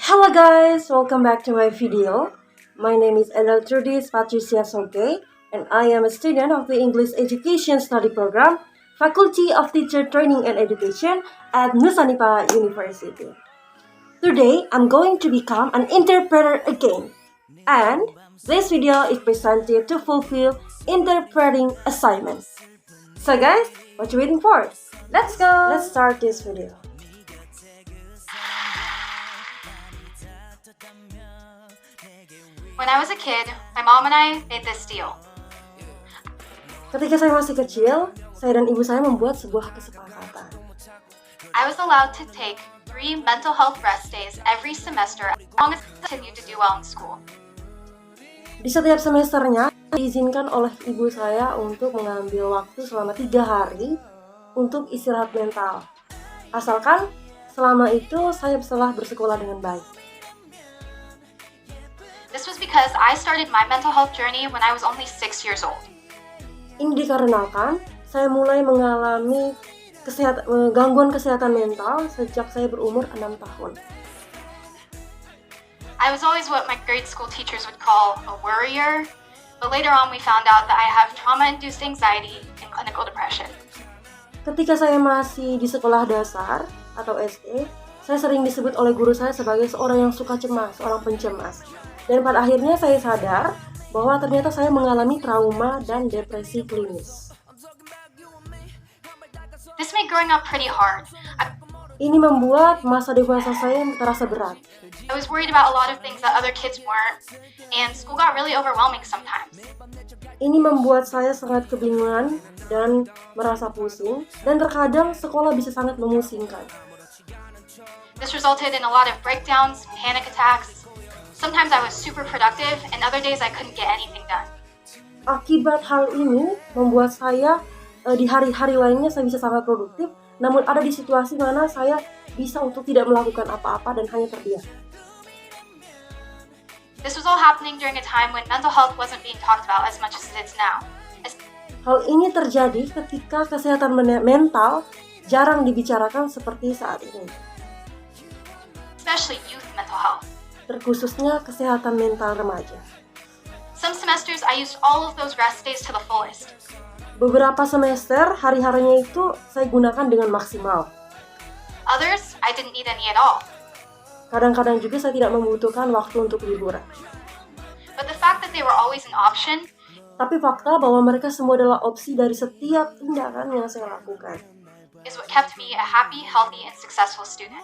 Hello guys, welcome back to my video. My name is Edeltrudis Patricia Soge, and I am a student of the English Education Study Program, Faculty of Teacher Training and Education at Nusa University. Today, I'm going to become an interpreter again, and this video is presented to fulfill interpreting assignments. So guys, what you waiting for? Let's go! Let's start this video. When I was a kid, my mom and I made this deal. Ketika saya masih kecil, saya dan ibu saya membuat sebuah kesepakatan. I was allowed to take 3 mental health rest days every semester as long as I continued to do well in school. Di setiap semesternya, diizinkan oleh ibu saya untuk mengambil waktu selama 3 hari untuk istirahat mental. Asalkan selama itu saya telah bersekolah dengan baik. This was because I started my mental health journey when I was only 6 years old. Ini dikarenakan saya mulai mengalami gangguan kesehatan mental sejak saya berumur 6 tahun. I was always what my grade school teachers would call a worrier, but later on we found out that I have trauma-induced anxiety and clinical depression. Ketika saya masih di sekolah dasar atau SD, saya sering disebut oleh guru saya sebagai seorang yang suka cemas, seorang pencemas. Dan pada akhirnya saya sadar bahwa ternyata saya mengalami trauma dan depresi klinis. This made growing up pretty hard. Ini membuat masa dewasa saya terasa berat. I was worried about a lot of things that other kids weren't, and school got really overwhelming sometimes. Ini membuat saya sangat kebingungan dan merasa pusing, dan terkadang sekolah bisa sangat memusingkan. This resulted in a lot of breakdowns, panic attacks. Sometimes I was super productive, and other days I couldn't get anything done. Akibat hal ini membuat saya di hari-hari lainnya saya bisa sangat produktif, namun ada di situasi mana saya bisa untuk tidak melakukan apa-apa dan hanya terdiam. This was all happening during a time when mental health wasn't being talked about as much as it is now. Hal ini terjadi ketika kesehatan mental jarang dibicarakan seperti saat ini. Especially youth mental health. Terkhususnya kesehatan mental remaja. Some semesters I used all of those rest days to the fullest. Beberapa semester hari-harinya itu saya gunakan dengan maksimal. Others, I didn't need any at all. Kadang-kadang juga saya tidak membutuhkan waktu untuk liburan. But the fact that they were always an option, tapi fakta bahwa mereka semua adalah opsi dari setiap tindakan yang saya lakukan, is what kept me a happy, healthy, and successful student.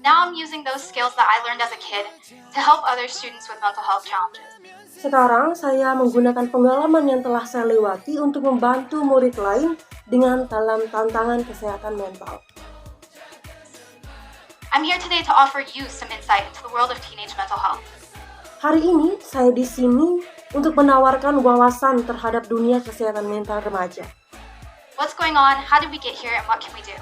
Now I'm using those skills that I learned as a kid to help other students with mental health challenges. Sekarang saya menggunakan pengalaman yang telah saya lewati untuk membantu murid lain dengan dalam tantangan kesehatan mental. I'm here today to offer you some insight into the world of teenage mental health. Hari ini saya di sini untuk menawarkan wawasan terhadap dunia kesehatan mental remaja. What's going on? How did we get here? And what can we do?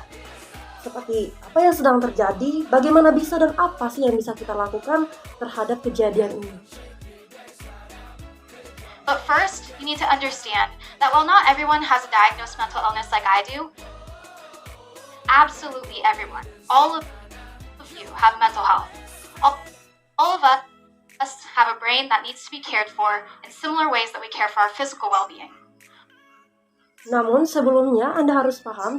Seperti apa yang sedang terjadi, bagaimana bisa dan apa sih yang bisa kita lakukan terhadap kejadian ini. But first, you need to understand that while not everyone has a diagnosed mental illness like I do, absolutely everyone, all of you have mental health. All of us have a brain that needs to be cared for in similar ways that we care for our physical well-being. Namun sebelumnya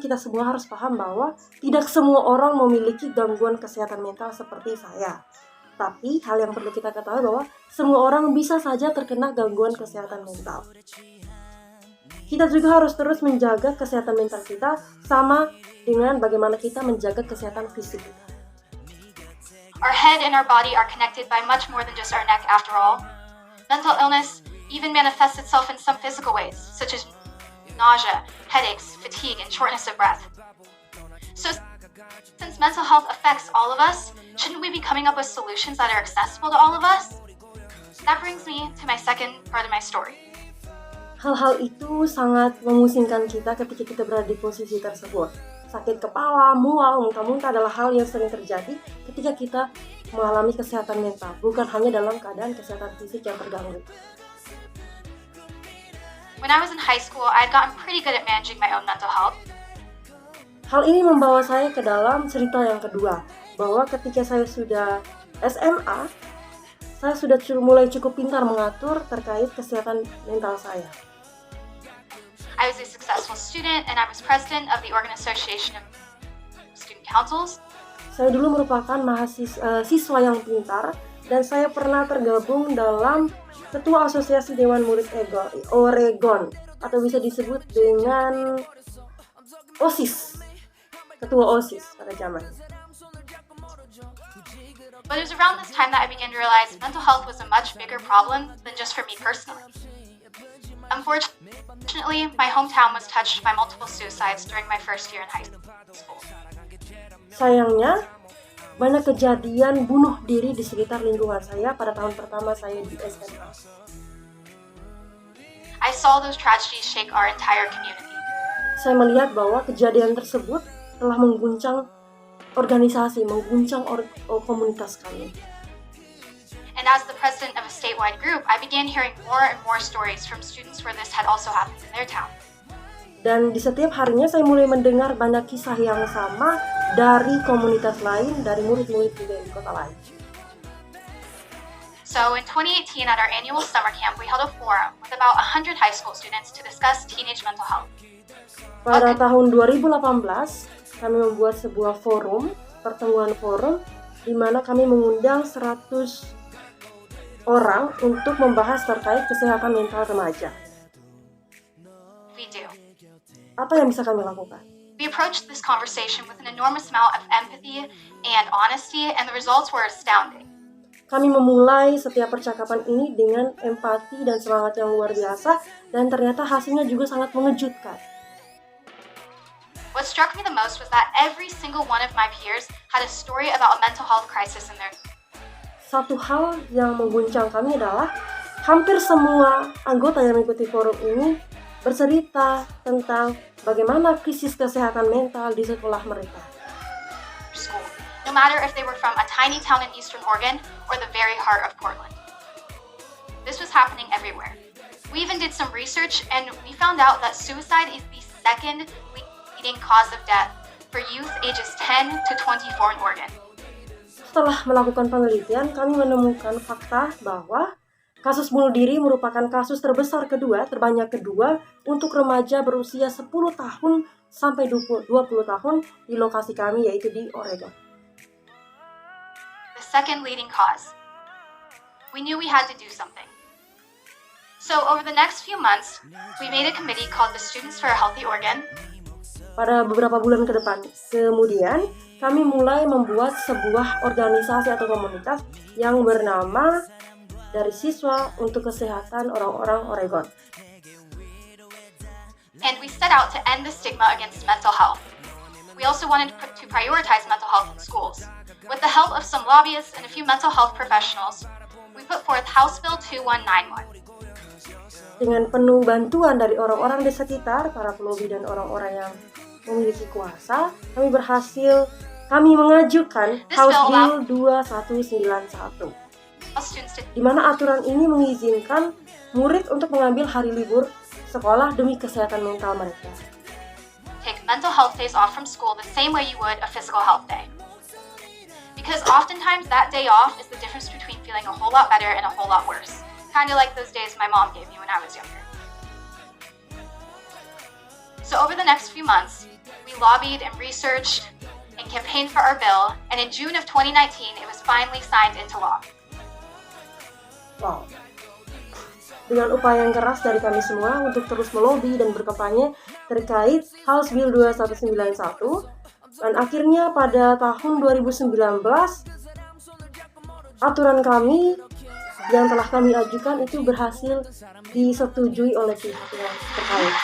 kita semua harus paham bahwa tidak semua orang memiliki gangguan kesehatan mental seperti saya. Tapi hal yang perlu kita ketahui bahwa semua orang bisa saja terkena gangguan kesehatan mental. Kita juga harus terus menjaga kesehatan mental kita sama dengan bagaimana kita menjaga kesehatan fisik kita. Our head and our body are connected by much more than just our neck after all. Mental illness even manifests itself in some physical ways, such as nausea, headaches, fatigue, and shortness of breath. So, since mental health affects all of us, shouldn't we be coming up with solutions that are accessible to all of us? That brings me to my second part of my story. Hal-hal itu sangat memusingkan kita ketika kita berada di posisi tersebut. Sakit kepala, mual, muntah-muntah adalah hal yang sering terjadi ketika kita mengalami kesehatan mental, bukan hanya dalam keadaan kesehatan fisik yang terganggu. When I was in high school, I had gotten pretty good at managing my own mental health. Hal ini membawa saya ke dalam cerita yang kedua, bahwa ketika saya sudah SMA, saya sudah mulai cukup pintar mengatur terkait kesehatan mental saya. I was a successful student and I was president of the Oregon Association of Student Councils. Saya dulu merupakan siswa yang pintar dan saya pernah tergabung dalam Ketua Asosiasi Dewan Murid Oregon atau bisa disebut dengan OSIS, Ketua OSIS pada zamannya. But it was around this time that I began to realize mental health was a much bigger problem than just for me personally. Unfortunately, my hometown was touched by multiple suicides during my first year in high school. Sayangnya, banyak kejadian bunuh diri di sekitar lingkungan saya pada tahun pertama saya di SMA. I saw those tragedies shake our entire community. Saya melihat bahwa kejadian tersebut telah mengguncang organisasi, mengguncang komunitas kami. And as the president of a statewide group, I began hearing more and more stories from students where this had also happened in their town. Dan di setiap harinya saya mulai mendengar banyak kisah yang sama dari komunitas lain, dari murid-murid juga di kota lain. So in 2018 at our annual summer camp, we held a forum with about 100 high school students to discuss teenage mental health. Pada tahun 2018, kami membuat sebuah pertemuan forum, di mana kami mengundang 100 orang untuk membahas terkait kesehatan mental remaja. We do. Apa yang bisa kami lakukan? We approached this conversation with an enormous amount of empathy and honesty, and the results were astounding. Kami memulai setiap percakapan ini dengan empati dan semangat yang luar biasa, dan ternyata hasilnya juga sangat mengejutkan. What struck me the most was that every single one of my peers had a story about a mental health crisis in their life. Satu hal yang mengguncang kami adalah hampir semua anggota yang mengikuti forum ini bercerita tentang bagaimana krisis kesehatan mental di sekolah mereka. School, no matter if they were from a tiny town in Eastern Oregon or the very heart of Portland. This was happening everywhere. We even did some research and we found out that suicide is the second leading cause of death for youth ages 10 to 24 in Oregon. Setelah melakukan penelitian, kami menemukan fakta bahwa kasus bunuh diri merupakan kasus terbanyak kedua untuk remaja berusia 10 tahun sampai 20 tahun di lokasi kami, yaitu di Oregon. The second leading cause. We knew we had to do something. So over the next few months, we made a committee called the Students for a Healthy Oregon. Pada beberapa bulan ke depan, kemudian kami mulai membuat sebuah organisasi atau komunitas yang bernama Dari Siswa untuk Kesehatan Orang-orang Oregon. And we set out to end the stigma against mental health. We also wanted to prioritize mental health in schools. With the help of some lobbyists and a few mental health professionals, we put forth House Bill 2191. Dengan penuh bantuan dari orang-orang di sekitar, para pelobi dan orang-orang yang memiliki kuasa, kami mengajukan House Bill 2191, di mana aturan ini mengizinkan murid untuk mengambil hari libur sekolah demi kesehatan mental mereka. Take mental health days off from school the same way you would a physical health day. Because oftentimes that day off is the difference between feeling a whole lot better and a whole lot worse. Kind of like those days my mom gave me when I was younger. So over the next few months, we lobbied and researched and campaigned for our bill, and in June of 2019, it was finally signed into law. Wow. Dengan upaya yang keras dari kami semua untuk terus melobi dan berkampanye terkait House Bill 2191, dan akhirnya pada tahun 2019, aturan kami yang telah kami ajukan itu berhasil disetujui oleh pihak yang terkait.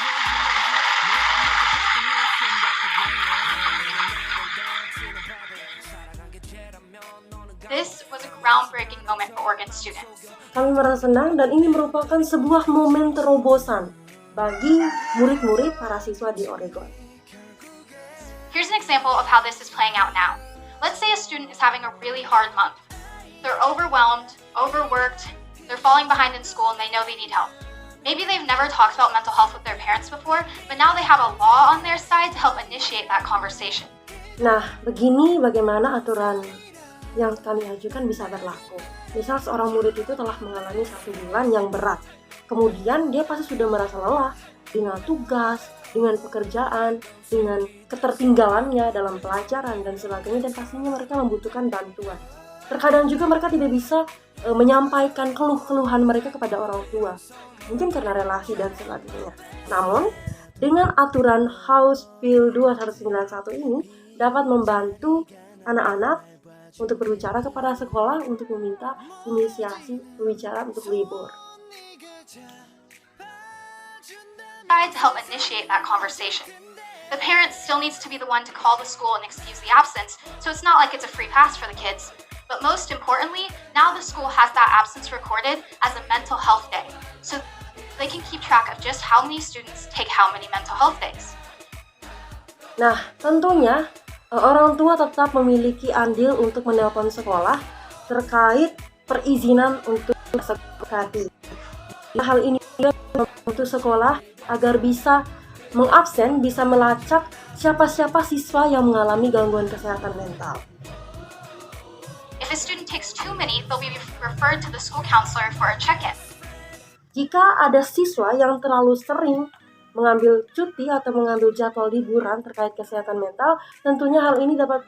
This was a groundbreaking moment for Oregon students. Kami merasa senang dan ini merupakan sebuah momen terobosan bagi murid-murid para siswa di Oregon. Here's an example of how this is playing out now. Let's say a student is having a really hard month. They're overwhelmed, overworked, they're falling behind in school, and they know they need help. Maybe they've never talked about mental health with their parents before, but now they have a law on their side to help initiate that conversation. Nah, begini bagaimana aturan yang kami ajukan bisa berlaku. Misal seorang murid itu telah mengalami 1 bulan yang berat, kemudian dia pasti sudah merasa lelah dengan tugas, dengan pekerjaan, dengan ketertinggalannya dalam pelajaran dan sebagainya, dan pastinya mereka membutuhkan bantuan. Terkadang juga mereka tidak bisa menyampaikan keluh-keluhan mereka kepada orang tua, mungkin karena relasi dan sebagainya. Namun, dengan aturan House Bill 2191 ini dapat membantu anak-anak untuk berbicara kepada sekolah untuk meminta inisiasi berbicara untuk libur. Try to help initiate that conversation. The parent still needs to be the one to call the school and excuse the absence, so it's not like it's a free pass for the kids. But most importantly, now the school has that absence recorded as a mental health day, so they can keep track of just how many students take how many mental health days. Nah, tentunya orang tua tetap memiliki andil untuk menelpon sekolah terkait perizinan untuk sekolah. Hal ini juga membantu sekolah agar bisa mengabsen, bisa melacak siapa-siapa siswa yang mengalami gangguan kesehatan mental. If a student takes too many, they'll be referred to the school counselor for a check-in. Jika ada siswa yang terlalu sering mengambil cuti atau mengambil jadwal liburan terkait kesehatan mental, tentunya hal ini dapat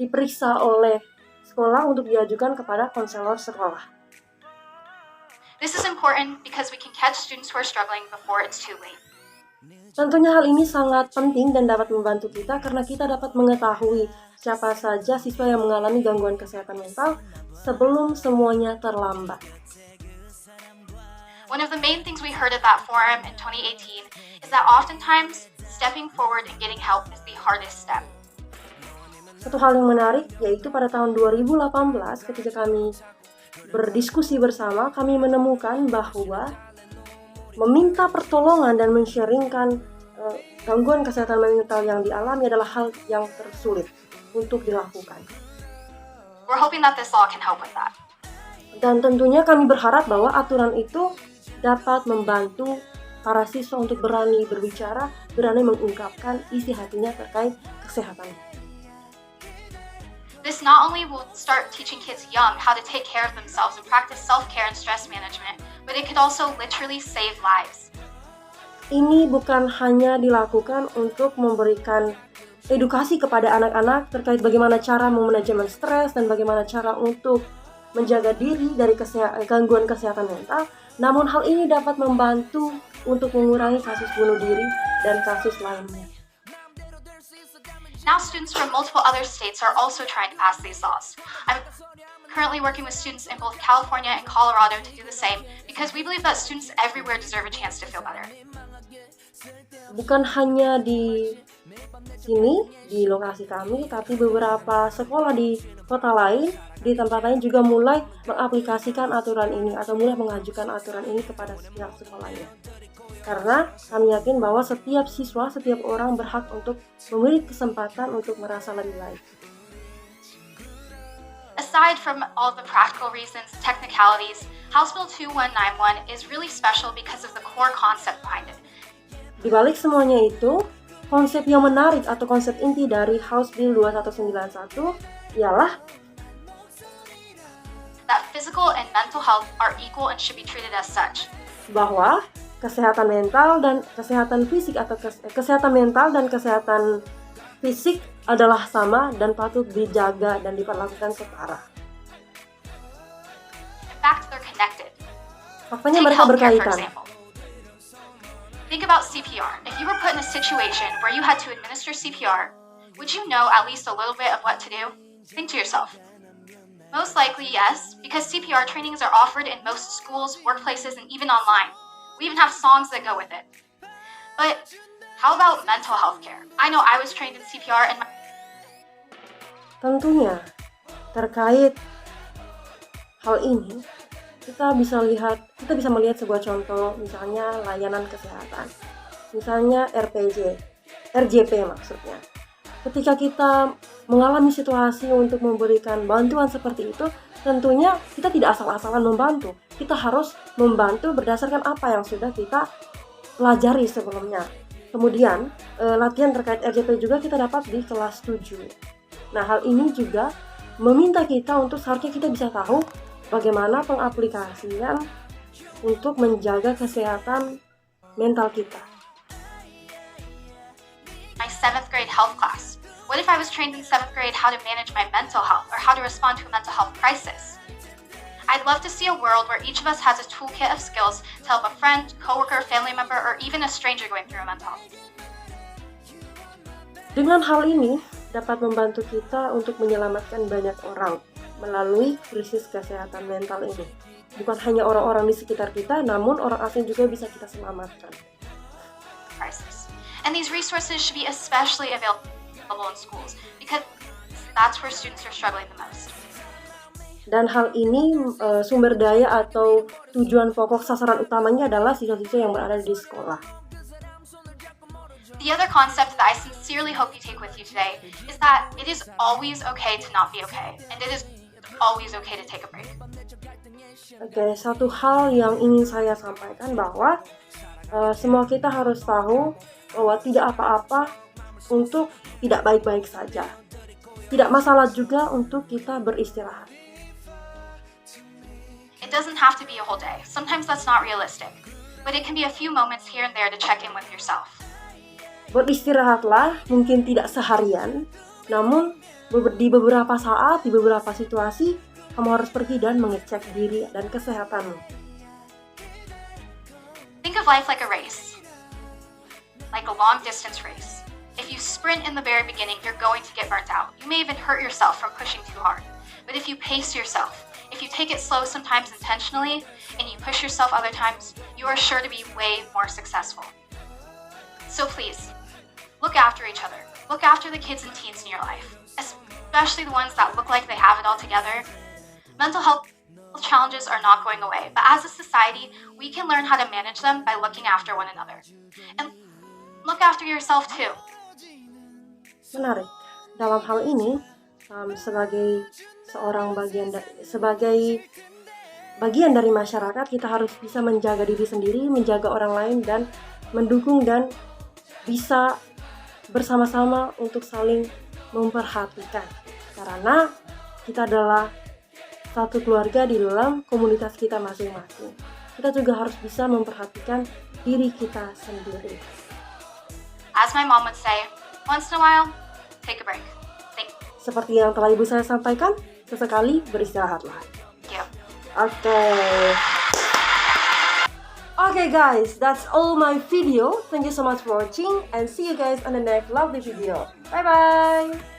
diperiksa oleh sekolah untuk diajukan kepada konselor sekolah. This is important because we can catch students who are struggling before it's too late. Tentunya hal ini sangat penting dan dapat membantu kita karena kita dapat mengetahui siapa saja siswa yang mengalami gangguan kesehatan mental sebelum semuanya terlambat. One of the main things we heard at that forum in 2018 is that oftentimes stepping forward and getting help is the hardest step. Satu hal yang menarik yaitu pada tahun 2018 ketika kami berdiskusi bersama, kami menemukan bahwa meminta pertolongan dan men-sharingkan gangguan kesehatan mental yang dialami adalah hal yang tersulit untuk dilakukan. We're hoping that this law can help with that. Dan tentunya kami berharap bahwa aturan itu dapat membantu para siswa untuk berani berbicara, berani mengungkapkan isi hatinya terkait kesehatan. This not only will start teaching kids young how to take care of themselves and practice self-care and stress management, but it could also literally save lives. Ini bukan hanya dilakukan untuk memberikan edukasi kepada anak-anak terkait bagaimana cara memanajemen stres dan bagaimana cara untuk menjaga diri dari gangguan kesehatan mental, namun hal ini dapat membantu untuk mengurangi kasus bunuh diri dan kasus lainnya. Now students from multiple other states are also trying to pass these laws. I'm currently working with students in both California and Colorado to do the same because we believe that students everywhere deserve a chance to feel better. Bukan hanya di sini, di lokasi kami, tapi beberapa sekolah di kota lain, di tempat lain juga mulai mengaplikasikan aturan ini atau mulai mengajukan aturan ini kepada setiap sekolahnya. Karena kami yakin bahwa setiap siswa, setiap orang berhak untuk memiliki kesempatan untuk merasa lebih baik. Aside from all the practical reasons, technicalities, House Bill 2191 is really special because of the core concept behind it. Di balik semuanya itu, konsep yang menarik atau konsep inti dari House Bill 2191 ialah that physical and mental health are equal and should be treated as such. Bahwa kesehatan mental dan kesehatan fisik atau kesehatan mental dan kesehatan fisik adalah sama dan patut dijaga dan diperlakukan setara. In fact, they're connected. Faktanya Take mereka healthcare, for berkaitan. example. Think about CPR. If you were put in a situation where you had to administer CPR, would you know at least a little bit of what to do? Think to yourself. Most likely, yes, because CPR trainings are offered in most schools, workplaces, and even online. We even have songs that go with it. But how about mental health care? I know I was trained in CPR and Tentunya, terkait hal ini, kita bisa melihat sebuah contoh, misalnya layanan kesehatan, misalnya RJP maksudnya. Ketika kita mengalami situasi untuk memberikan bantuan seperti itu, tentunya kita tidak asal-asalan membantu. Kita harus membantu berdasarkan apa yang sudah kita pelajari sebelumnya. Kemudian, latihan terkait RJP juga kita dapat di kelas 7. Nah, hal ini juga meminta kita untuk seharusnya kita bisa tahu bagaimana pengaplikasian untuk menjaga kesehatan mental kita. My 7th grade health class. What if I was trained in 7th grade how to manage my mental health or how to respond to a mental health crisis? I'd love to see a world where each of us has a toolkit of skills to help a friend, coworker, family member, or even a stranger going through a mental health. Dengan hal ini dapat membantu kita untuk menyelamatkan banyak orang melalui krisis kesehatan mental ini. Bukan hanya orang-orang di sekitar kita, namun orang asing juga bisa kita selamatkan. Crisis. And these resources should be especially available in schools because that's where students are struggling the most. Dan hal ini sumber daya atau tujuan pokok sasaran utamanya adalah siswa-siswa yang berada di sekolah. The other concept that I sincerely hope you take with you today is that it is always okay to not be okay, and it is always okay to take a break. Oke, satu hal yang ingin saya sampaikan bahwa semua kita harus tahu bahwa tidak apa-apa untuk tidak baik-baik saja. Tidak masalah juga untuk kita beristirahat. It doesn't have to be a whole day. Sometimes that's not realistic. But it can be a few moments here and there to check in with yourself. Beristirahatlah, mungkin tidak seharian, namun di beberapa saat, di beberapa situasi, kamu harus pergi dan mengecek diri dan kesehatanmu. Think of life like a race, like a long-distance race. If you sprint in the very beginning, you're going to get burnt out. You may even hurt yourself from pushing too hard. But if you pace yourself, if you take it slow sometimes intentionally, and you push yourself other times, you are sure to be way more successful. So please, look after each other. Look after the kids and teens in your life, especially the ones that look like they have it all together. Mental health challenges are not going away, but as a society, we can learn how to manage them by looking after one another. And look after yourself too. Menarik. Dalam hal ini, sebagai bagian dari masyarakat, kita harus bisa menjaga diri sendiri, menjaga orang lain, dan mendukung dan bisa bersama-sama untuk saling memperhatikan. Karena kita adalah satu keluarga di dalam komunitas kita masing-masing. Kita juga harus bisa memperhatikan diri kita sendiri. As my mom would say, once in a while, take a break. Thank Seperti yang telah ibu saya sampaikan, sesekali beristirahatlah. you. Okay guys, that's all my video. Thank you so much for watching and see you guys on the next lovely video. Bye bye.